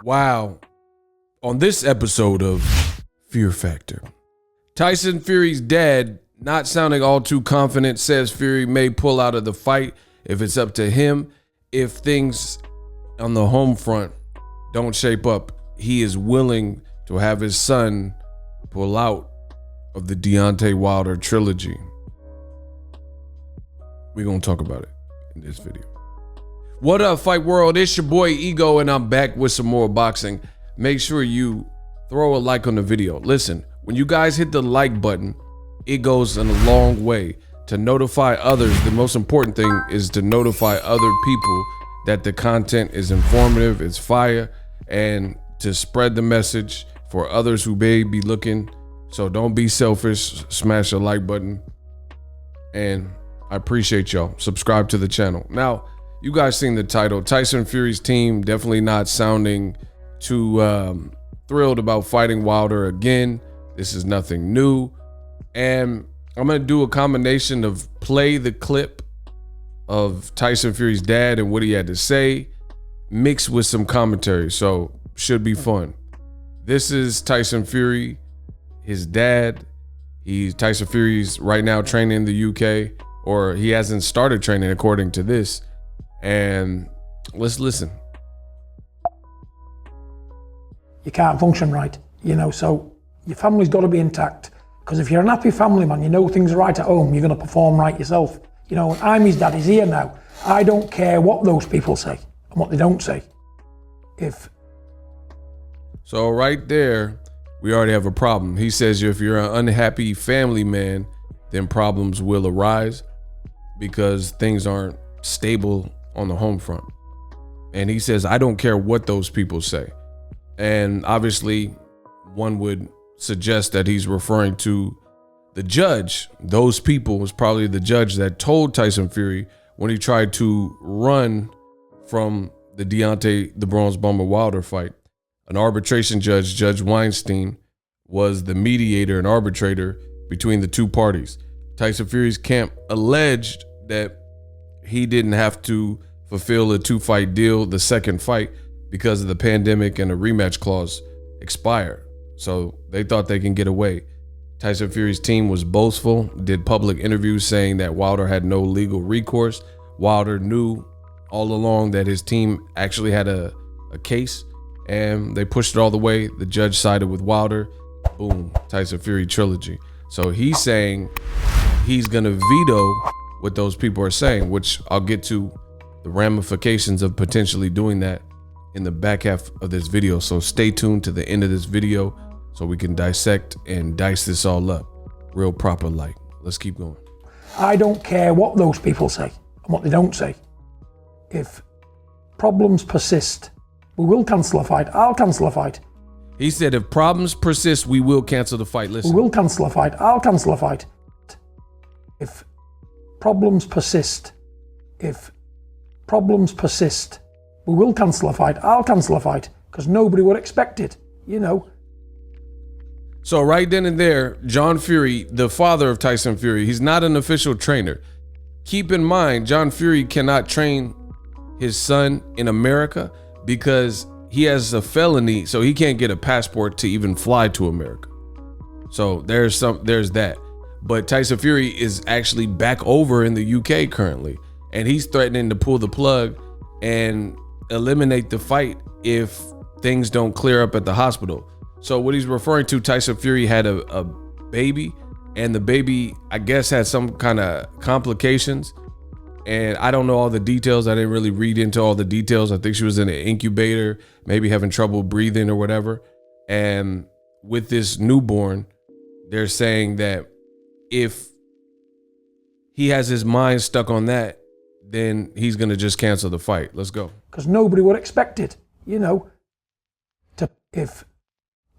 Wow. On this episode of Fear Factor, Tyson Fury's dad, not sounding all too confident, says Fury may pull out of the fight if it's up to him. If things on the home front don't shape up, he is willing to have his son pull out of the Deontay Wilder trilogy. We're going to talk about it in this video. What up, Fight World? It's your boy Ego, and I'm back with some more boxing. Make sure you throw a like on the video. Listen, when you guys hit the like button, it goes in a long way to notify others. The most important thing is to notify other people that the content is informative, it's fire, and to spread the message for others who may be looking. So don't be selfish, smash a like button, and I appreciate y'all. Subscribe to the channel. Now, you guys seen the title. Tyson Fury's team definitely not sounding too thrilled about fighting Wilder again. This is nothing new. And I'm going to do a combination of play the clip of Tyson Fury's dad and what he had to say, mixed with some commentary. So should be fun. This is Tyson Fury, his dad. Tyson Fury's right now training in the UK, or he hasn't started training according to this. And let's listen. You can't function right, so your family's got to be intact. Because if you're an happy family man, you know things are right at home, you're going to perform right yourself. I'm his dad, he's here now. I don't care what those people say and what they don't say. So right there, we already have a problem. He says if you're an unhappy family man, then problems will arise because things aren't stable on the home front. And he says, I don't care what those people say. And obviously, one would suggest that he's referring to the judge. Those people was probably the judge that told Tyson Fury when he tried to run from the Deontay, the Bronze Bomber Wilder fight. An arbitration judge, Judge Weinstein, was the mediator and arbitrator between the two parties. Tyson Fury's camp alleged that he didn't have to fulfill a 2-fight deal, the second fight, because of the pandemic and a rematch clause expired. So they thought they can get away. Tyson Fury's team was boastful, did public interviews saying that Wilder had no legal recourse. Wilder knew all along that his team actually had a case, and they pushed it all the way. The judge sided with Wilder. Boom, Tyson Fury trilogy. So he's saying he's gonna veto what those people are saying, which I'll get to the ramifications of potentially doing that in the back half of this video. So stay tuned to the end of this video so we can dissect and dice this all up real proper like. Let's keep going. I don't care what those people say and what they don't say. If problems persist, we will cancel a fight. I'll cancel a fight. He said if problems persist, we will cancel the fight. Listen. We will cancel a fight. I'll cancel a fight. If problems persist, we will cancel a fight. I'll cancel a fight because nobody would expect it, So right then and there, John Fury, the father of Tyson Fury, he's not an official trainer. Keep in mind, John Fury cannot train his son in America because he has a felony, so he can't get a passport to even fly to America. So there's that. But Tyson Fury is actually back over in the UK currently, and he's threatening to pull the plug and eliminate the fight if things don't clear up at the hospital. So what he's referring to, Tyson Fury had a baby, and the baby, I guess, had some kind of complications. And I don't know all the details. I didn't really read into all the details. I think she was in an incubator, maybe having trouble breathing or whatever. And with this newborn, they're saying that if he has his mind stuck on that, then he's going to just cancel the fight. Let's go. Because nobody would expect it, If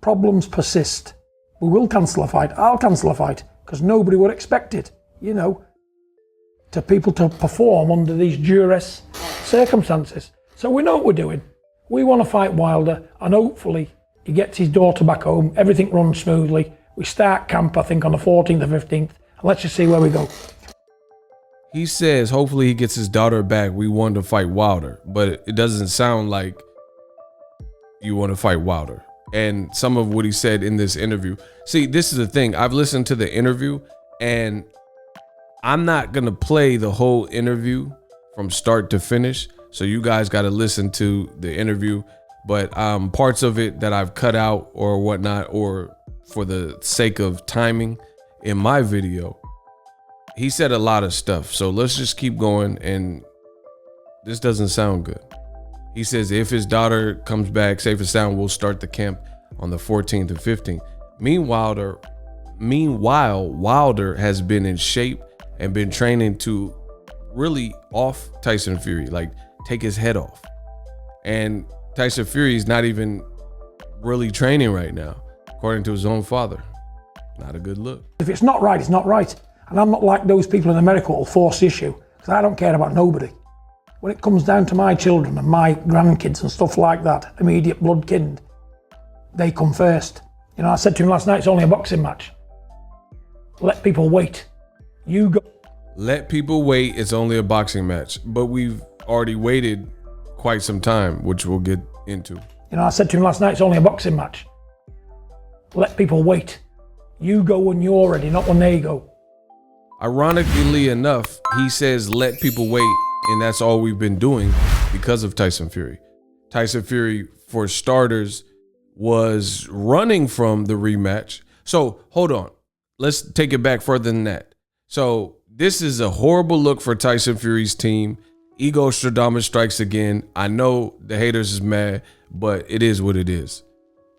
problems persist, we will cancel a fight. I'll cancel a fight because nobody would expect it, to people to perform under these duress circumstances. So we know what we're doing. We want to fight Wilder, and hopefully he gets his daughter back home. Everything runs smoothly. We start camp, I think, on the 14th or 15th. And let's just see where we go. He says hopefully he gets his daughter back. We want to fight Wilder, but it doesn't sound like, you want to fight Wilder. And some of what he said in this interview. See, this is the thing. I've listened to the interview, and I'm not going to play the whole interview from start to finish. So you guys got to listen to the interview. But parts of it that I've cut out or whatnot, or for the sake of timing in my video, he said a lot of stuff. So let's just keep going. And this doesn't sound good. He says if his daughter comes back safe and sound, we'll start the camp on the 14th and 15th. Meanwhile, Wilder has been in shape and been training to really off Tyson Fury, like take his head off. And Tyson Fury is not even really training right now, according to his own father. Not a good look. If it's not right, it's not right. And I'm not like those people in America who will force the issue, because I don't care about nobody. When it comes down to my children and my grandkids and stuff like that, immediate blood kin, they come first. You know, I said to him last night, it's only a boxing match. Let people wait. You go. Let people wait. It's only a boxing match. But we've already waited quite some time, which we'll get into. You know, I said to him last night, it's only a boxing match. Let people wait. You go when you're ready, not when they go. Ironically enough, he says, let people wait. And that's all we've been doing because of Tyson Fury. Tyson Fury, for starters, was running from the rematch. So hold on. Let's take it back further than that. So this is a horrible look for Tyson Fury's team. Ego Stradamus strikes again. I know the haters is mad, but it is what it is.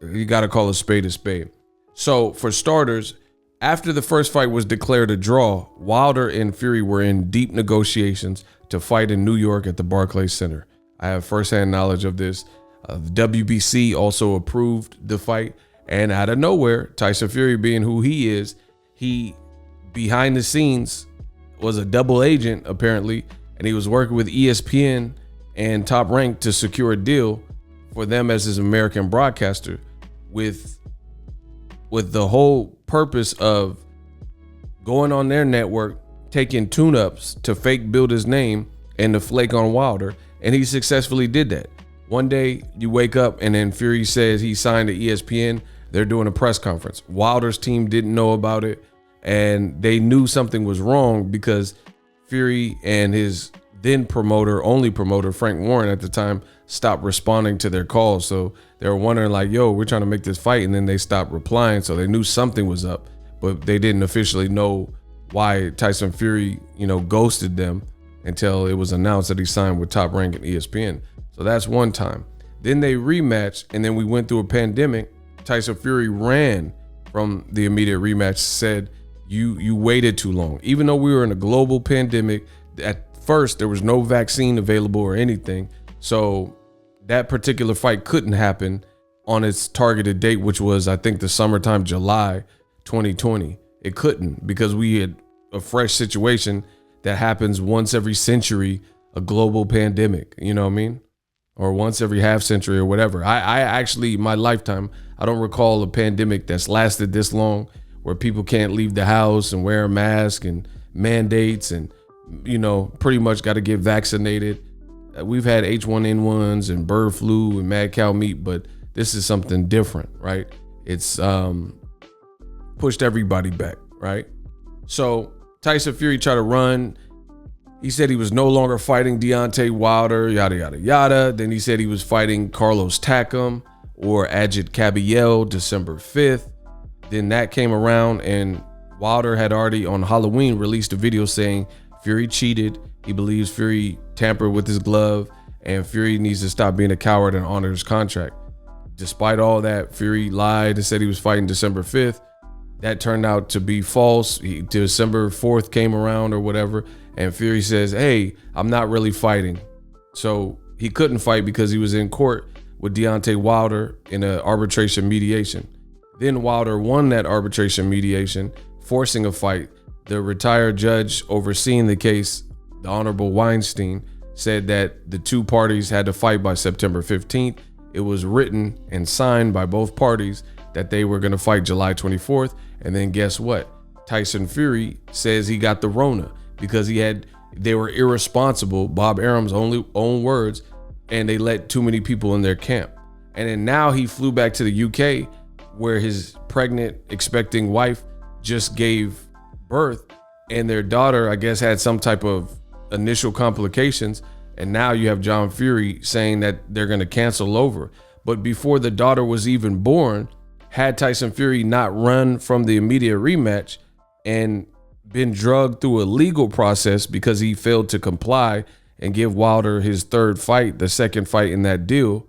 You got to call a spade a spade. So for starters, after the first fight was declared a draw, Wilder and Fury were in deep negotiations to fight in New York at the Barclays Center. I have firsthand knowledge of this. The WBC also approved the fight, and out of nowhere, Tyson Fury, being who he is, he behind the scenes was a double agent apparently, and he was working with ESPN and Top Rank to secure a deal for them as his American broadcaster, with the whole purpose of going on their network, taking tune-ups to fake build his name and to flake on Wilder, and he successfully did that. One day you wake up and then Fury says he signed to ESPN. They're doing a press conference. Wilder's team didn't know about it, and they knew something was wrong because Fury and his then only promoter, Frank Warren at the time, stopped responding to their calls. So they were wondering like, yo, we're trying to make this fight. And then they stopped replying. So they knew something was up, but they didn't officially know why Tyson Fury, ghosted them until it was announced that he signed with Top Rank and ESPN. So that's one time. Then they rematched, and then we went through a pandemic. Tyson Fury ran from the immediate rematch, said, you waited too long. Even though we were in a global pandemic, at first there was no vaccine available or anything. So that particular fight couldn't happen on its targeted date, which was, I think, the summertime, July 2020. It couldn't, because we had a fresh situation that happens once every century, a global pandemic, you know what I mean? Or once every half century or whatever. I actually, my lifetime, I don't recall a pandemic that's lasted this long, where people can't leave the house and wear a mask and mandates and, pretty much got to get vaccinated. We've had H1N1s and bird flu and mad cow meat, but this is something different, right? It's pushed everybody back, right? So Tyson Fury tried to run. He said he was no longer fighting Deontay Wilder, yada, yada, yada. Then he said he was fighting Carlos Takam or Ajit Caballel December 5th. Then that came around, and Wilder had already on Halloween released a video saying Fury cheated. He believes Fury tampered with his glove, and Fury needs to stop being a coward and honor his contract. Despite all that, Fury lied and said he was fighting December 5th. That turned out to be false. December 4th came around or whatever, and Fury says, hey, I'm not really fighting. So he couldn't fight because he was in court with Deontay Wilder in an arbitration mediation. Then Wilder won that arbitration mediation, forcing a fight. The retired judge overseeing the case, the Honorable Weinstein, said that the two parties had to fight by September 15th. It was written and signed by both parties that they were going to fight July 24th. And then guess what? Tyson Fury says he got the Rona because they were irresponsible, Bob Arum's own words, and they let too many people in their camp. And then now he flew back to the UK where his pregnant, expecting wife just gave birth, and their daughter, I guess, had some type of initial complications. And now you have John Fury saying that they're going to cancel over. But before the daughter was even born, had Tyson Fury not run from the immediate rematch and been drugged through a legal process because he failed to comply and give Wilder his third fight, the second fight in that deal,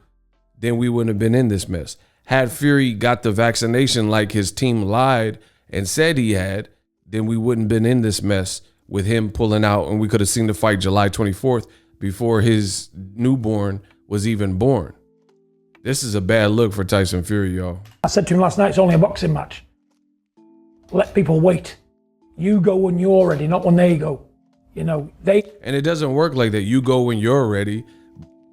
then we wouldn't have been in this mess. Had Fury got the vaccination like his team lied and said he had, then we wouldn't have been in this mess with him pulling out, and we could have seen the fight July 24th before his newborn was even born. This is a bad look for Tyson Fury, y'all. I said to him last night, it's only a boxing match. Let people wait. You go when you're ready, not when they go. You know, And it doesn't work like that. You go when you're ready.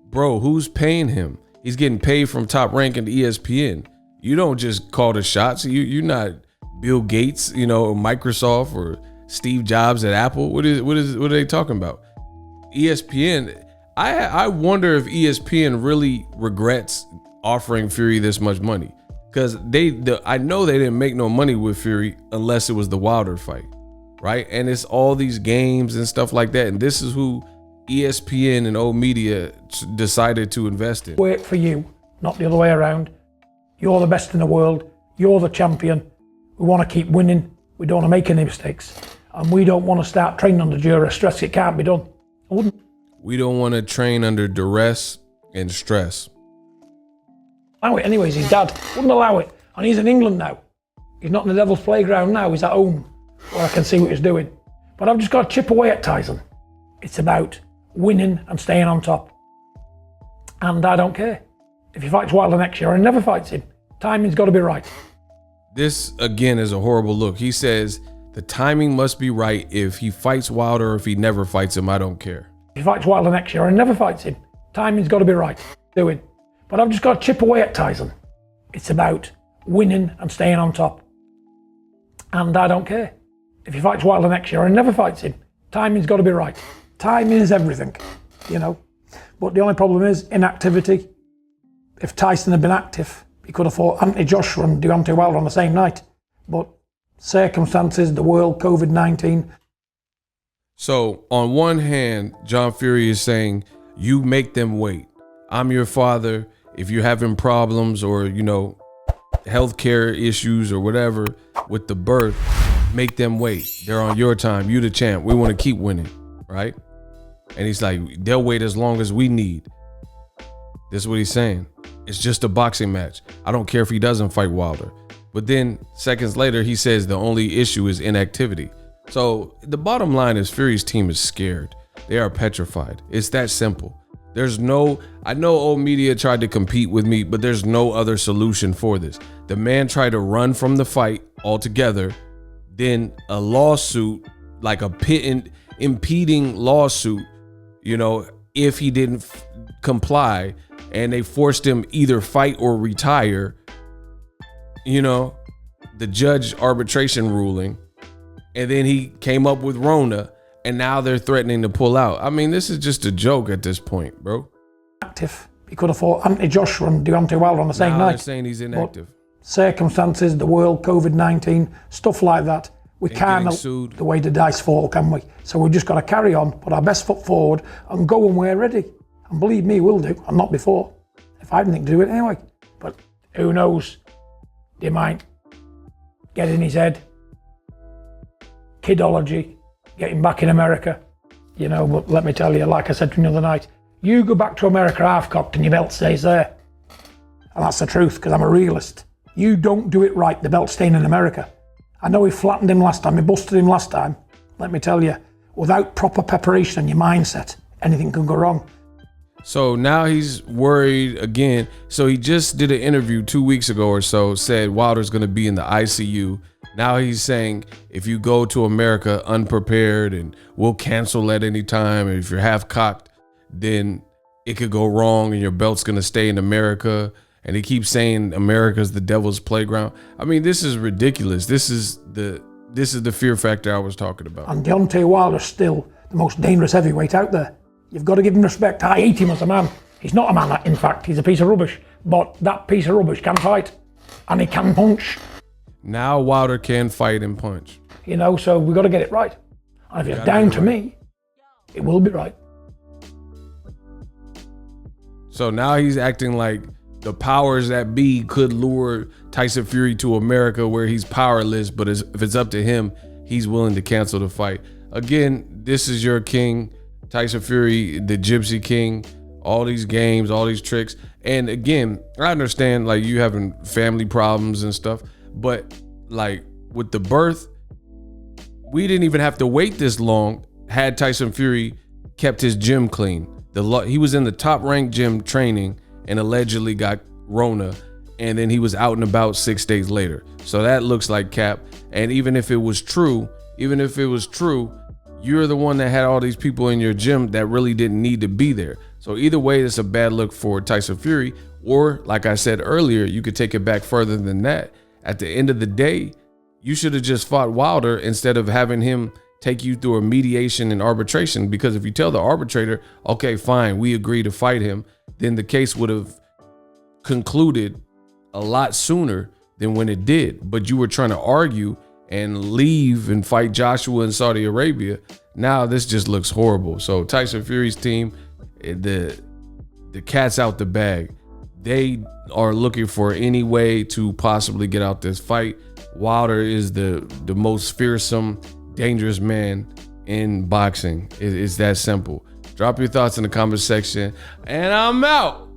Bro, who's paying him? He's getting paid from Top Rank and ESPN. You don't just call the shots. You're not Bill Gates, you know, Microsoft, or Steve Jobs at Apple. What are they talking about? ESPN. I wonder if ESPN really regrets offering Fury this much money, because I know they didn't make no money with Fury unless it was the Wilder fight, right? And it's all these games and stuff like that. And this is who ESPN and old media decided to invest in. Wait for you, not the other way around. You're the best in the world. You're the champion. We want to keep winning. We don't want to make any mistakes. And we don't want to start training under duress, stress. It can't be done. I wouldn't. We don't want to train under duress and stress. Allow it anyways. His dad wouldn't allow it. And he's in England now. He's not in the devil's playground now. He's at home where I can see what he's doing. But I've just got to chip away at Tyson. It's about winning and staying on top. And I don't care. If he fights Wilder next year and never fights him, timing's got to be right. This, again, is a horrible look. He says the timing must be right. If he fights Wilder or if he never fights him, I don't care. If he fights Wilder next year and never fights him, timing's got to be right. Doing. But I've just got to chip away at Tyson. It's about winning and staying on top. And I don't care. If he fights Wilder next year and never fights him, timing's got to be right. Timing is everything, you know. But the only problem is inactivity. If Tyson had been active, he could have fought Anthony Joshua and Deontay Wilder on the same night. But circumstances, the world, COVID-19. So on one hand, John Fury is saying, you make them wait. I'm your father. If you're having problems or, you know, healthcare issues or whatever with the birth, make them wait. They're on your time. You the champ. We want to keep winning, right? And he's like, they'll wait as long as we need. This is what he's saying. It's just a boxing match. I don't care if he doesn't fight Wilder. But then seconds later, he says the only issue is inactivity. So the bottom line is Fury's team is scared. They are petrified. It's that simple. I know old media tried to compete with me, but there's no other solution for this. The man tried to run from the fight altogether. Then a lawsuit, like a impeding lawsuit, you know, if he didn't comply, and they forced him either fight or retire, you know, the judge arbitration ruling, and then he came up with Rona, and now they're threatening to pull out. I mean, this is just a joke at this point, bro. Active. He could have fought Anthony Joshua and Deontay Wilder on the same now night. They're saying he's inactive. But circumstances, the world, COVID-19, stuff like that. We can't the way the dice fall, can we? So we've just got to carry on, put our best foot forward, and go when we're ready. And believe me, we'll do. And not before. If I didn't do it anyway. But who knows? They might get in his head. Kidology. Get him back in America. You know, but let me tell you, like I said to him the other night, you go back to America half-cocked and your belt stays there. And that's the truth, because I'm a realist. You don't do it right, the belt's staying in America. I know he flattened him last time, he busted him last time. Let me tell you, without proper preparation and your mindset, anything can go wrong. So now he's worried again. So he just did an interview 2 weeks ago or so, said Wilder's going to be in the ICU. Now he's saying, if you go to America unprepared and we'll cancel at any time, and if you're half cocked, then it could go wrong and your belt's going to stay in America. And he keeps saying America's the devil's playground. I mean, this is ridiculous. This is the fear factor I was talking about. And Deontay Wilder's still the most dangerous heavyweight out there. You've got to give him respect. I hate him as a man. He's not a man, in fact, he's a piece of rubbish. But that piece of rubbish can fight, and he can punch. Now Wilder can fight and punch. You know, so we've got to get it right. And if it's down to me, it will be right. So now he's acting like the powers that be could lure Tyson Fury to America where he's powerless, but if it's up to him, he's willing to cancel the fight. Again, this is your king, Tyson Fury, the Gypsy King, all these games, all these tricks. And again, I understand like you having family problems and stuff, but like with the birth, we didn't even have to wait this long had Tyson Fury kept his gym clean. He was in the top ranked gym training and allegedly got Rona, and then he was out and about 6 days later. So that looks like cap. And even if it was true, you're the one that had all these people in your gym that really didn't need to be there. So either way, it's a bad look for Tyson Fury. Or like I said earlier, you could take it back further than that. At the end of the day, you should have just fought Wilder instead of having him take you through a mediation and arbitration. Because if you tell the arbitrator, okay, fine, we agree to fight him, then the case would have concluded a lot sooner than when it did. But you were trying to argue and leave and fight Joshua in Saudi Arabia. Now this just looks horrible. So Tyson Fury's team, the cat's out the bag. They are looking for any way to possibly get out this fight. Wilder is the most fearsome, dangerous man in boxing. It's that simple. Drop your thoughts in the comment section, and I'm out.